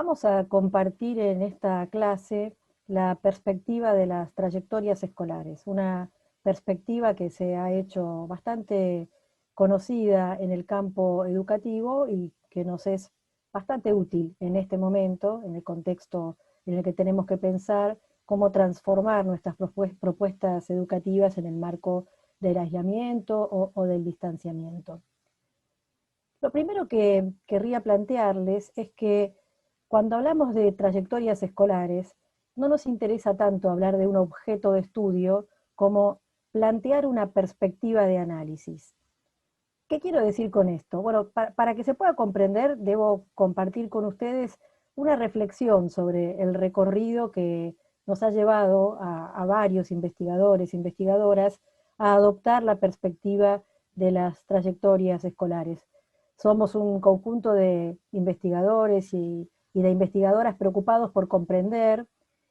Vamos a compartir en esta clase la perspectiva de las trayectorias escolares, una perspectiva que se ha hecho bastante conocida en el campo educativo y que nos es bastante útil en este momento, en el contexto en el que tenemos que pensar cómo transformar nuestras propuestas educativas en el marco del aislamiento o del distanciamiento. Lo primero que querría plantearles es que cuando hablamos de trayectorias escolares, no nos interesa tanto hablar de un objeto de estudio como plantear una perspectiva de análisis. ¿Qué quiero decir con esto? Bueno, para que se pueda comprender, debo compartir con ustedes una reflexión sobre el recorrido que nos ha llevado a varios investigadores e investigadoras a adoptar la perspectiva de las trayectorias escolares. Somos un conjunto de investigadores y de investigadoras preocupados por comprender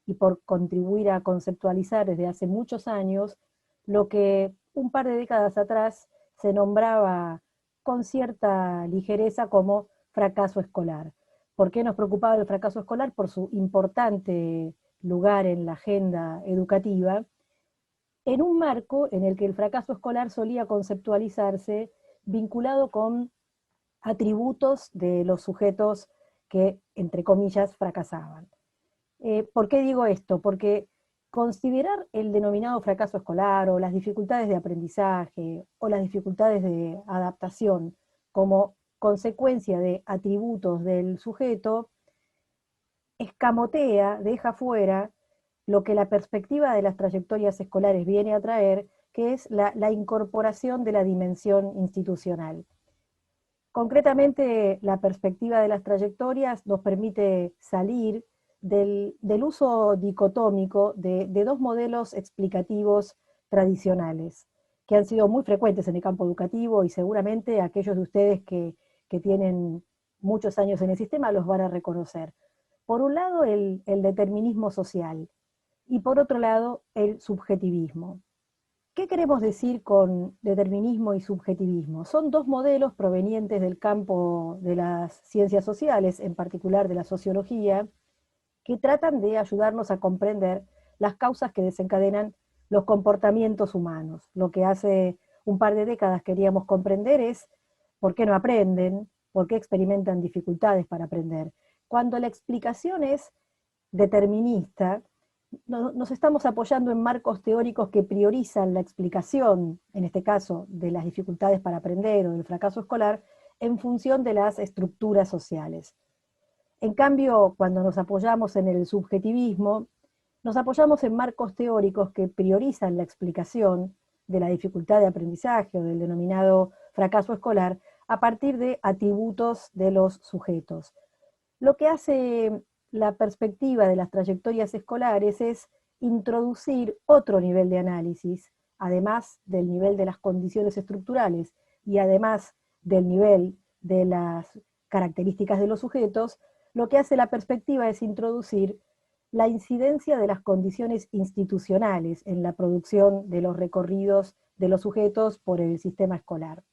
y por contribuir a conceptualizar desde hace muchos años lo que un par de décadas atrás se nombraba con cierta ligereza como fracaso escolar. ¿Por qué nos preocupaba el fracaso escolar? Por su importante lugar en la agenda educativa, en un marco en el que el fracaso escolar solía conceptualizarse vinculado con atributos de los sujetos que, entre comillas, fracasaban. ¿Por qué digo esto? Porque considerar el denominado fracaso escolar o las dificultades de aprendizaje o las dificultades de adaptación como consecuencia de atributos del sujeto escamotea, deja fuera lo que la perspectiva de las trayectorias escolares viene a traer, que es la incorporación de la dimensión institucional. Concretamente, la perspectiva de las trayectorias nos permite salir del uso dicotómico de dos modelos explicativos tradicionales, que han sido muy frecuentes en el campo educativo y seguramente aquellos de ustedes que tienen muchos años en el sistema los van a reconocer. Por un lado, el determinismo social y por otro lado, el subjetivismo. ¿Qué queremos decir con determinismo y subjetivismo? Son dos modelos provenientes del campo de las ciencias sociales, en particular de la sociología, que tratan de ayudarnos a comprender las causas que desencadenan los comportamientos humanos. Lo que hace un par de décadas queríamos comprender es por qué no aprenden, por qué experimentan dificultades para aprender. Cuando la explicación es determinista, nos estamos apoyando en marcos teóricos que priorizan la explicación, en este caso, de las dificultades para aprender o del fracaso escolar, en función de las estructuras sociales. En cambio, cuando nos apoyamos en el subjetivismo, nos apoyamos en marcos teóricos que priorizan la explicación de la dificultad de aprendizaje o del denominado fracaso escolar a partir de atributos de los sujetos. Lo que hace la perspectiva de las trayectorias escolares es introducir otro nivel de análisis, además del nivel de las condiciones estructurales y además del nivel de las características de los sujetos. Lo que hace la perspectiva es introducir la incidencia de las condiciones institucionales en la producción de los recorridos de los sujetos por el sistema escolar.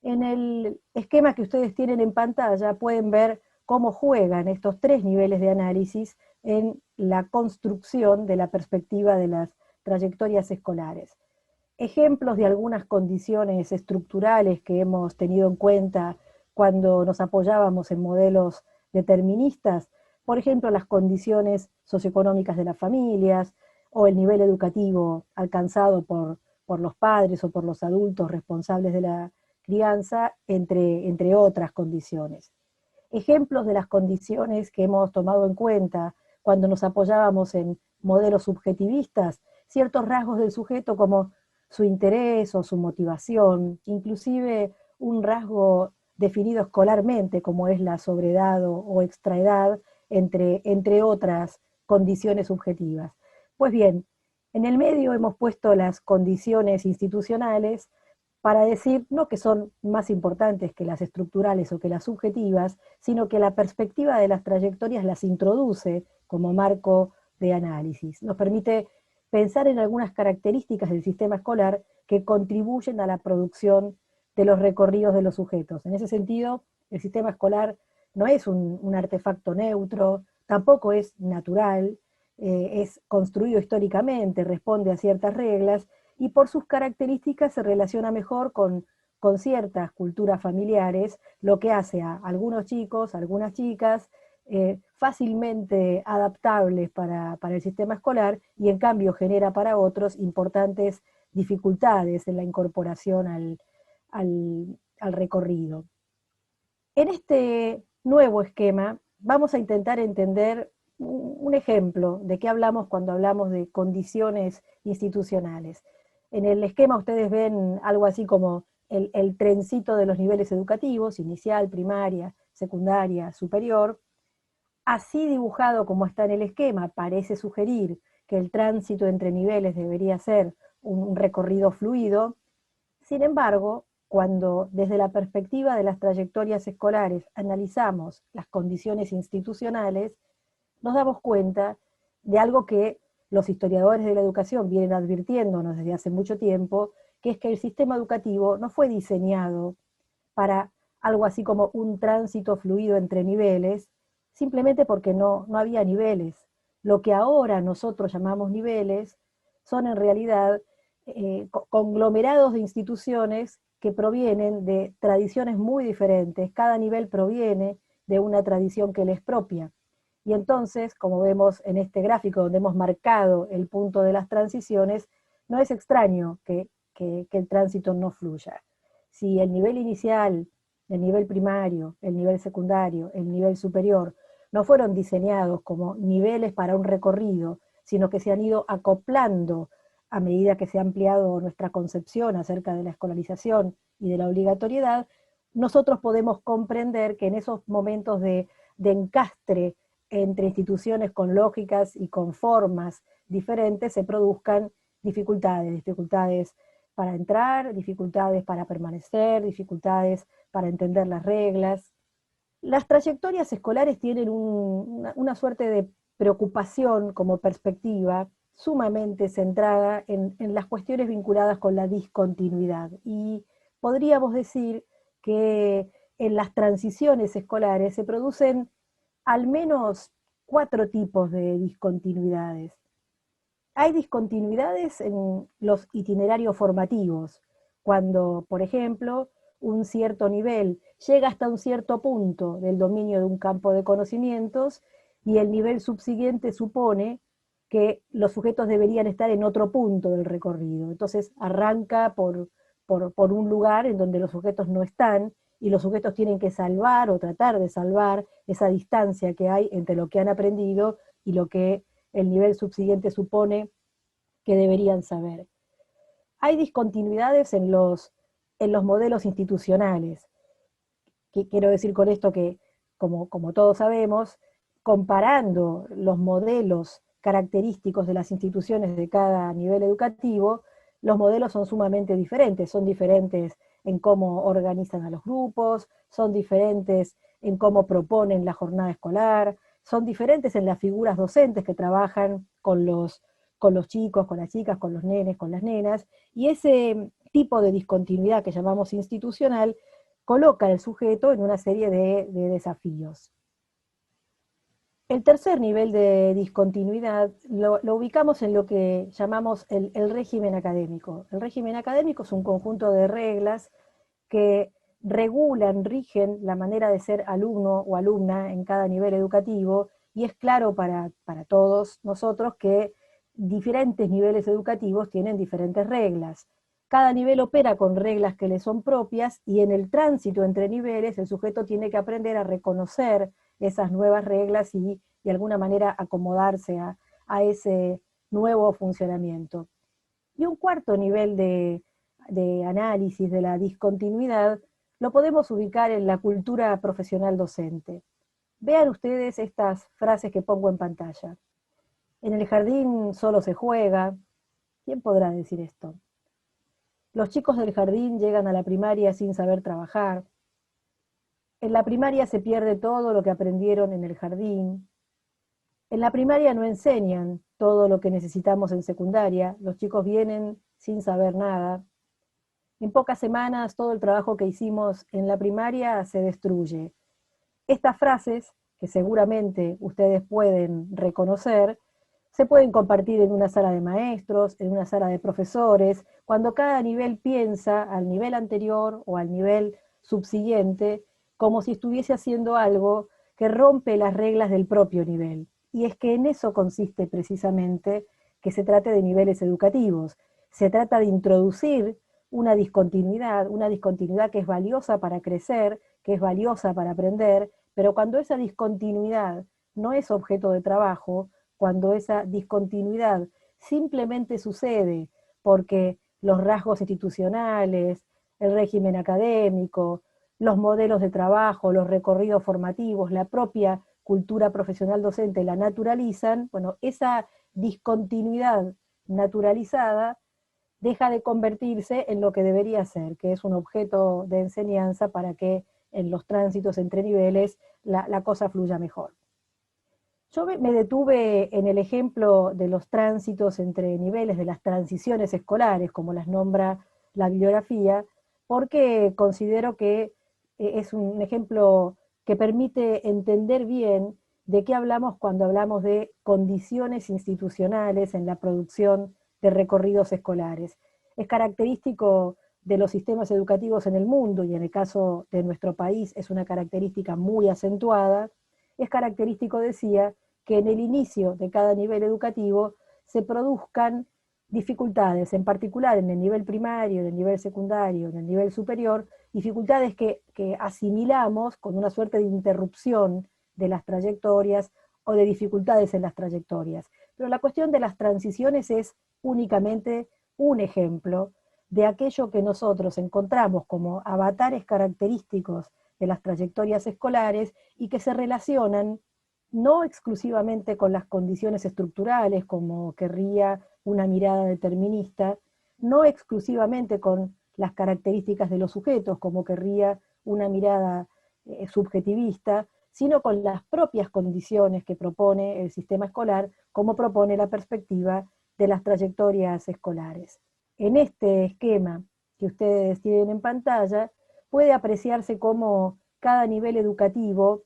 En el esquema que ustedes tienen en pantalla pueden ver cómo juegan estos tres niveles de análisis en la construcción de la perspectiva de las trayectorias escolares. Ejemplos de algunas condiciones estructurales que hemos tenido en cuenta cuando nos apoyábamos en modelos deterministas, por ejemplo, las condiciones socioeconómicas de las familias o el nivel educativo alcanzado por los padres o por los adultos responsables de la crianza, entre otras condiciones. Ejemplos de las condiciones que hemos tomado en cuenta cuando nos apoyábamos en modelos subjetivistas, ciertos rasgos del sujeto como su interés o su motivación, inclusive un rasgo definido escolarmente como es la sobreedad o extraedad, entre otras condiciones subjetivas. Pues bien, en el medio hemos puesto las condiciones institucionales para decir no que son más importantes que las estructurales o que las subjetivas, sino que la perspectiva de las trayectorias las introduce como marco de análisis. Nos permite pensar en algunas características del sistema escolar que contribuyen a la producción de los recorridos de los sujetos. En ese sentido, el sistema escolar no es un artefacto neutro, tampoco es natural, es construido históricamente, responde a ciertas reglas y por sus características se relaciona mejor con ciertas culturas familiares, lo que hace a algunos chicos, a algunas chicas, fácilmente adaptables para el sistema escolar y en cambio genera para otros importantes dificultades en la incorporación al recorrido. En este nuevo esquema vamos a intentar entender un ejemplo de qué hablamos cuando hablamos de condiciones institucionales. En el esquema ustedes ven algo así como el trencito de los niveles educativos, inicial, primaria, secundaria, superior. Así dibujado como está en el esquema, parece sugerir que el tránsito entre niveles debería ser un recorrido fluido. Sin embargo, cuando desde la perspectiva de las trayectorias escolares analizamos las condiciones institucionales, nos damos cuenta de algo que los historiadores de la educación vienen advirtiéndonos desde hace mucho tiempo, que es que el sistema educativo no fue diseñado para algo así como un tránsito fluido entre niveles, simplemente porque no había niveles. Lo que ahora nosotros llamamos niveles son en realidad conglomerados de instituciones que provienen de tradiciones muy diferentes. Cada nivel proviene de una tradición que les es propia. Y entonces, como vemos en este gráfico donde hemos marcado el punto de las transiciones, no es extraño que el tránsito no fluya. Si el nivel inicial, el nivel primario, el nivel secundario, el nivel superior, no fueron diseñados como niveles para un recorrido, sino que se han ido acoplando a medida que se ha ampliado nuestra concepción acerca de la escolarización y de la obligatoriedad, nosotros podemos comprender que en esos momentos de encastre entre instituciones con lógicas y con formas diferentes se produzcan dificultades para entrar, dificultades para permanecer, dificultades para entender las reglas. Las trayectorias escolares tienen una suerte de preocupación como perspectiva sumamente centrada en las cuestiones vinculadas con la discontinuidad. Y podríamos decir que en las transiciones escolares se producen al menos 4 tipos de discontinuidades. Hay discontinuidades en los itinerarios formativos, cuando, por ejemplo, un cierto nivel llega hasta un cierto punto del dominio de un campo de conocimientos y el nivel subsiguiente supone que los sujetos deberían estar en otro punto del recorrido. Entonces arranca por un lugar en donde los sujetos no están y los sujetos tienen que salvar o tratar de salvar esa distancia que hay entre lo que han aprendido y lo que el nivel subsiguiente supone que deberían saber. Hay discontinuidades en los modelos institucionales. Quiero decir con esto que, como todos sabemos, comparando los modelos característicos de las instituciones de cada nivel educativo, los modelos son sumamente diferentes. Son diferentes en cómo organizan a los grupos, son diferentes en cómo proponen la jornada escolar, son diferentes en las figuras docentes que trabajan con los chicos, con las chicas, con los nenes, con las nenas, y ese tipo de discontinuidad que llamamos institucional coloca al sujeto en una serie de desafíos. El tercer nivel de discontinuidad lo ubicamos en lo que llamamos el régimen académico. El régimen académico es un conjunto de reglas que regulan, rigen la manera de ser alumno o alumna en cada nivel educativo, y es claro para todos nosotros que diferentes niveles educativos tienen diferentes reglas. Cada nivel opera con reglas que le son propias y en el tránsito entre niveles el sujeto tiene que aprender a reconocer esas nuevas reglas y de alguna manera acomodarse a ese nuevo funcionamiento. Y un cuarto nivel de análisis de la discontinuidad lo podemos ubicar en la cultura profesional docente. Vean ustedes estas frases que pongo en pantalla. En el jardín solo se juega. ¿Quién podrá decir esto? Los chicos del jardín llegan a la primaria sin saber trabajar. En la primaria se pierde todo lo que aprendieron en el jardín. En la primaria no enseñan todo lo que necesitamos en secundaria. Los chicos vienen sin saber nada. En pocas semanas todo el trabajo que hicimos en la primaria se destruye. Estas frases, que seguramente ustedes pueden reconocer, se pueden compartir en una sala de maestros, en una sala de profesores, cuando cada nivel piensa al nivel anterior o al nivel subsiguiente, como si estuviese haciendo algo que rompe las reglas del propio nivel. Y es que en eso consiste precisamente que se trate de niveles educativos. Se trata de introducir una discontinuidad que es valiosa para crecer, que es valiosa para aprender, pero cuando esa discontinuidad no es objeto de trabajo, cuando esa discontinuidad simplemente sucede porque los rasgos institucionales, el régimen académico, los modelos de trabajo, los recorridos formativos, la propia cultura profesional docente la naturalizan, bueno, esa discontinuidad naturalizada deja de convertirse en lo que debería ser, que es un objeto de enseñanza para que en los tránsitos entre niveles la cosa fluya mejor. Yo me detuve en el ejemplo de los tránsitos entre niveles, de las transiciones escolares, como las nombra la bibliografía, porque considero que es un ejemplo que permite entender bien de qué hablamos cuando hablamos de condiciones institucionales en la producción de recorridos escolares. Es característico de los sistemas educativos en el mundo, y en el caso de nuestro país es una característica muy acentuada. Es característico, decía, que en el inicio de cada nivel educativo se produzcan dificultades, en particular en el nivel primario, en el nivel secundario, en el nivel superior, dificultades que asimilamos con una suerte de interrupción de las trayectorias o de dificultades en las trayectorias. Pero la cuestión de las transiciones es únicamente un ejemplo de aquello que nosotros encontramos como avatares característicos de las trayectorias escolares y que se relacionan no exclusivamente con las condiciones estructurales, como querría una mirada determinista, no exclusivamente con las características de los sujetos, como querría una mirada subjetivista, sino con las propias condiciones que propone el sistema escolar, como propone la perspectiva de las trayectorias escolares. En este esquema que ustedes tienen en pantalla, puede apreciarse cómo cada nivel educativo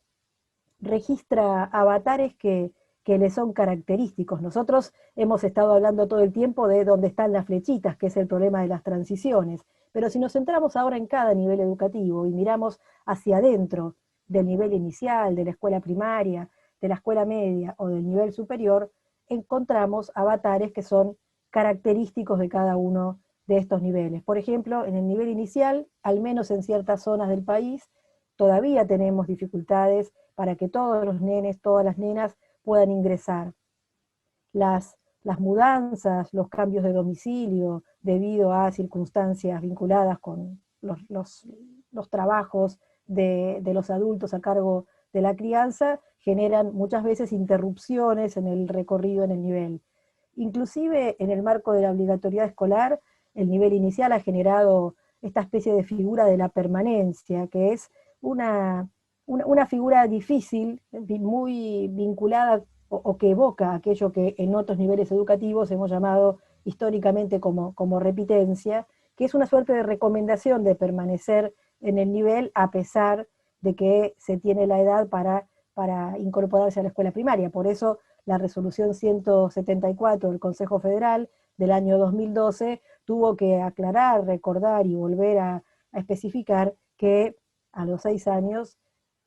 registra avatares que le son característicos. Nosotros hemos estado hablando todo el tiempo de dónde están las flechitas, que es el problema de las transiciones, pero si nos centramos ahora en cada nivel educativo y miramos hacia adentro del nivel inicial, de la escuela primaria, de la escuela media o del nivel superior, encontramos avatares que son característicos de cada uno de estos niveles. Por ejemplo, en el nivel inicial, al menos en ciertas zonas del país, todavía tenemos dificultades para que todos los nenes, todas las nenas puedan ingresar. Las mudanzas, los cambios de domicilio debido a circunstancias vinculadas con los trabajos de los adultos a cargo de la crianza, generan muchas veces interrupciones en el recorrido, en el nivel. Inclusive en el marco de la obligatoriedad escolar, el nivel inicial ha generado esta especie de figura de la permanencia, que es una figura difícil, muy vinculada o que evoca aquello que en otros niveles educativos hemos llamado históricamente como repitencia, que es una suerte de recomendación de permanecer en el nivel a pesar de que se tiene la edad para incorporarse a la escuela primaria. Por eso la resolución 174 del Consejo Federal del año 2012 tuvo que aclarar, recordar y volver a especificar que a los 6 años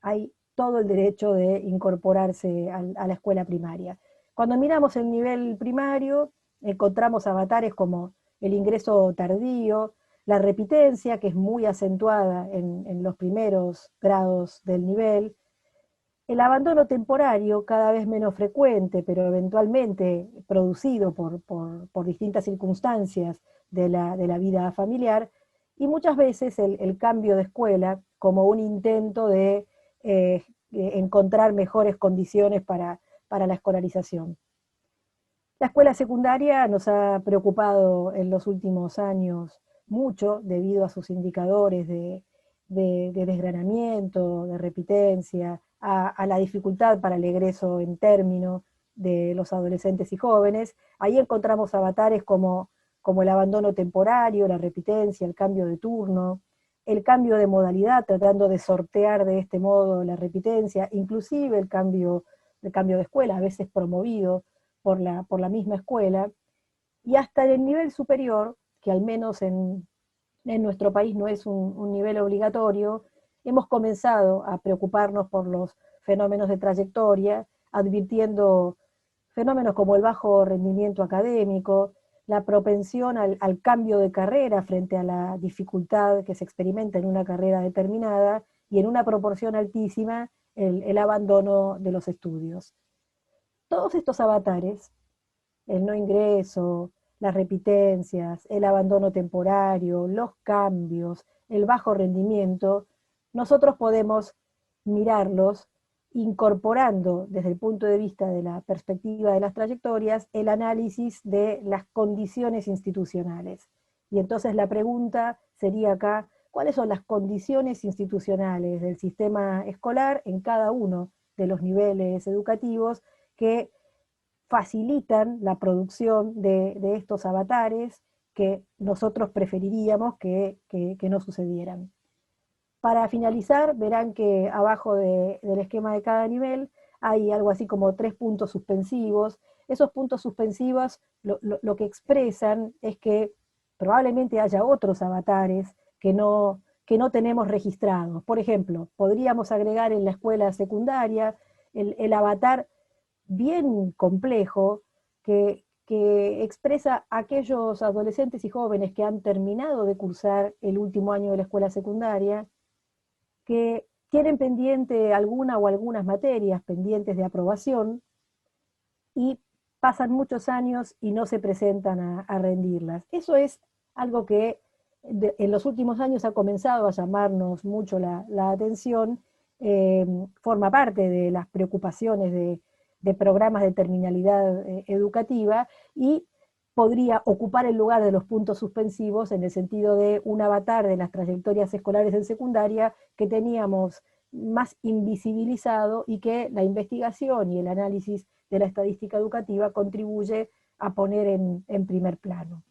hay todo el derecho de incorporarse a la escuela primaria. Cuando miramos el nivel primario, encontramos avatares como el ingreso tardío, la repitencia, que es muy acentuada en los primeros grados del nivel, el abandono temporario, cada vez menos frecuente, pero eventualmente producido por distintas circunstancias de la vida familiar, y muchas veces el cambio de escuela como un intento de encontrar mejores condiciones para la escolarización. La escuela secundaria nos ha preocupado en los últimos años mucho debido a sus indicadores de desgranamiento, de repitencia, a la dificultad para el egreso en término de los adolescentes y jóvenes. Ahí encontramos avatares como el abandono temporario, la repitencia, el cambio de turno, el cambio de modalidad, tratando de sortear de este modo la repitencia, inclusive el cambio de escuela, a veces promovido por la misma escuela, y hasta en el nivel superior, que al menos en nuestro país no es un nivel obligatorio, hemos comenzado a preocuparnos por los fenómenos de trayectoria, advirtiendo fenómenos como el bajo rendimiento académico, la propensión al cambio de carrera frente a la dificultad que se experimenta en una carrera determinada y en una proporción altísima el abandono de los estudios. Todos estos avatares, el no ingreso, las repitencias, el abandono temporario, los cambios, el bajo rendimiento, nosotros podemos mirarlos incorporando desde el punto de vista de la perspectiva de las trayectorias el análisis de las condiciones institucionales. Y entonces la pregunta sería acá, ¿cuáles son las condiciones institucionales del sistema escolar en cada uno de los niveles educativos que facilitan la producción de estos avatares que nosotros preferiríamos que no sucedieran? Para finalizar, verán que abajo del esquema de cada nivel hay algo así como 3 puntos suspensivos. Esos puntos suspensivos lo que expresan es que probablemente haya otros avatares que no tenemos registrados. Por ejemplo, podríamos agregar en la escuela secundaria el avatar bien complejo que expresa a aquellos adolescentes y jóvenes que han terminado de cursar el último año de la escuela secundaria, que tienen pendiente alguna o algunas materias pendientes de aprobación y pasan muchos años y no se presentan a rendirlas. Eso es algo que en los últimos años ha comenzado a llamarnos mucho la atención, forma parte de las preocupaciones de programas de terminalidad educativa y podría ocupar el lugar de los puntos suspensivos en el sentido de un avatar de las trayectorias escolares en secundaria que teníamos más invisibilizado y que la investigación y el análisis de la estadística educativa contribuye a poner en primer plano.